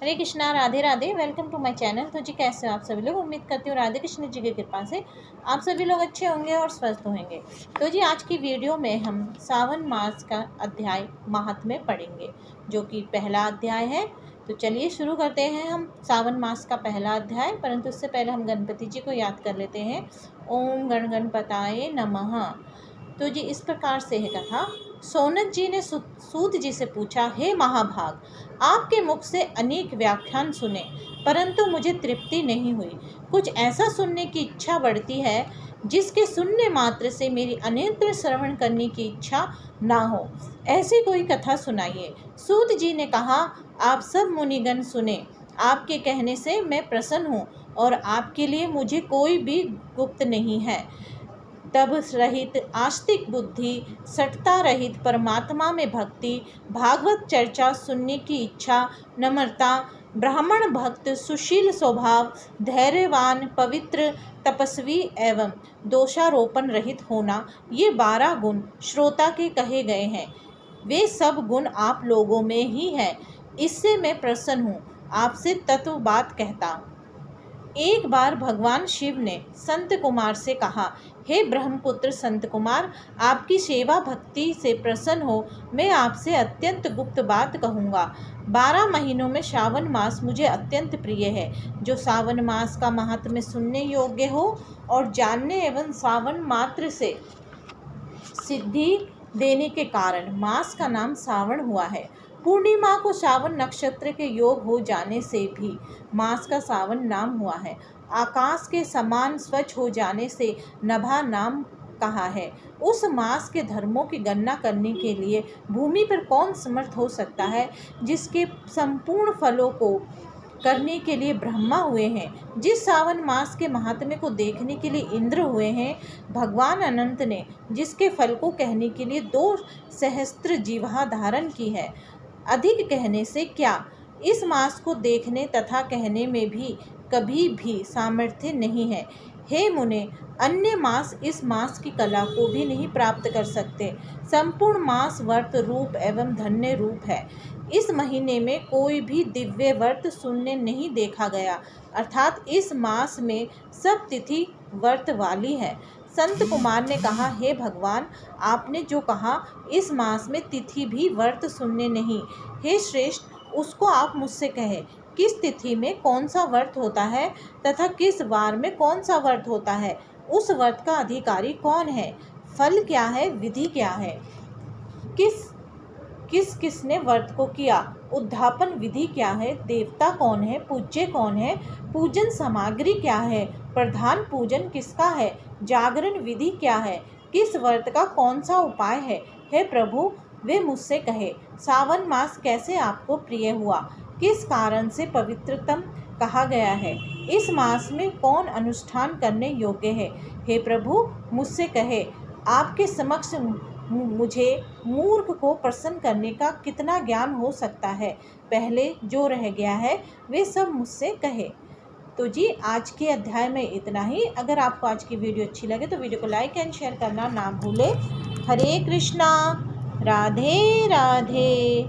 Hare Krishna, Radhe Radhe. Welcome to my channel. तो जी कैसे हो आप सभी लोग? उम्मीद करती हूँ राधे कृष्ण जी की कृपा से आप सभी लोग अच्छे होंगे और स्वस्थ होंगे। तो जी आज की वीडियो में हम सावन मास का अध्याय महात्म्य पढ़ेंगे, जो कि पहला अध्याय है। तो चलिए शुरू करते हैं हम सावन मास का पहला अध्याय। परंतु उससे पहले हम गणपति जी को याद कर लेते हैं। ओम गण गणपताय नमः। तो जी इस प्रकार से है कथा। सोनक जी ने सूत जी से पूछा, हे महाभाग, आपके मुख से अनेक व्याख्यान सुने, परंतु मुझे तृप्ति नहीं हुई। कुछ ऐसा सुनने की इच्छा बढ़ती है जिसके सुनने मात्र से मेरी अनेत्र श्रवण करने की इच्छा ना हो। ऐसी कोई कथा सुनाइए। सूत जी ने कहा, आप सब मुनिगण सुने। आपके कहने से मैं प्रसन्न हूँ और आपके लिए मुझे कोई भी गुप्त नहीं है। तब रहित आस्तिक बुद्धि, सटता रहित परमात्मा में भक्ति, भागवत चर्चा सुनने की इच्छा, नम्रता, ब्राह्मण भक्त, सुशील स्वभाव, धैर्यवान, पवित्र, तपस्वी एवं दोषारोपण रहित होना, ये 12 गुण श्रोता के कहे गए हैं। वे सब गुण आप लोगों में ही है। इससे मैं प्रसन्न हूँ। आपसे तत्व बात कहता हूँ। एक बार भगवान शिव ने संत कुमार से कहा, हे ब्रह्मपुत्र संत कुमार, आपकी सेवा भक्ति से प्रसन्न हो मैं आपसे अत्यंत गुप्त बात कहूँगा। 12 महीनों में श्रावण मास मुझे अत्यंत प्रिय है। जो सावन मास का महात्म्य सुनने योग्य हो और जानने एवं सावन मात्र से सिद्धि देने के कारण मास का नाम सावन हुआ है। पूर्णिमा को सावन नक्षत्र के योग हो जाने से भी मास का सावन नाम हुआ है। आकाश के समान स्वच्छ हो जाने से नभा नाम कहा है। उस मास के धर्मों की गणना करने के लिए भूमि पर कौन समर्थ हो सकता है, जिसके संपूर्ण फलों को करने के लिए ब्रह्मा हुए हैं। जिस सावन मास के महात्म्य को देखने के लिए इंद्र हुए हैं, भगवान अनंत ने जिसके फल को कहने के लिए 2 सहस्त्र जीवा धारण की है। अधिक कहने से क्या, इस मास को देखने तथा कहने में भी कभी भी सामर्थ्य नहीं है। हे मुने, अन्य मास इस मास की कला को भी नहीं प्राप्त कर सकते। संपूर्ण मास व्रत रूप एवं धन्य रूप है। इस महीने में कोई भी दिव्य व्रत सुनने नहीं देखा गया, अर्थात इस मास में सब तिथि व्रत वाली है। संत कुमार ने कहा, हे भगवान, आपने जो कहा इस मास में तिथि भी व्रत सुनने नहीं। हे श्रेष्ठ, उसको आप मुझसे कहे, किस तिथि में कौन सा व्रत होता है तथा किस वार में कौन सा व्रत होता है। उस व्रत का अधिकारी कौन है, फल क्या है, विधि क्या है, किसने व्रत को किया, उद्यापन विधि क्या है, देवता कौन है, पूज्य कौन है, पूजन सामग्री क्या है, प्रधान पूजन किसका है, जागरण विधि क्या है, किस व्रत का कौन सा उपाय है। हे प्रभु, वे मुझसे कहे। सावन मास कैसे आपको प्रिय हुआ, किस कारण से पवित्रतम कहा गया है, इस मास में कौन अनुष्ठान करने योग्य है। हे प्रभु, मुझसे कहे। आपके समक्ष मुझे मूर्ख को प्रसन्न करने का कितना ज्ञान हो सकता है। पहले जो रह गया है वे सब मुझसे कहे। तो जी आज के अध्याय में इतना ही। अगर आपको आज की वीडियो अच्छी लगे तो वीडियो को लाइक एंड शेयर करना ना भूलें। हरे कृष्णा, राधे राधे।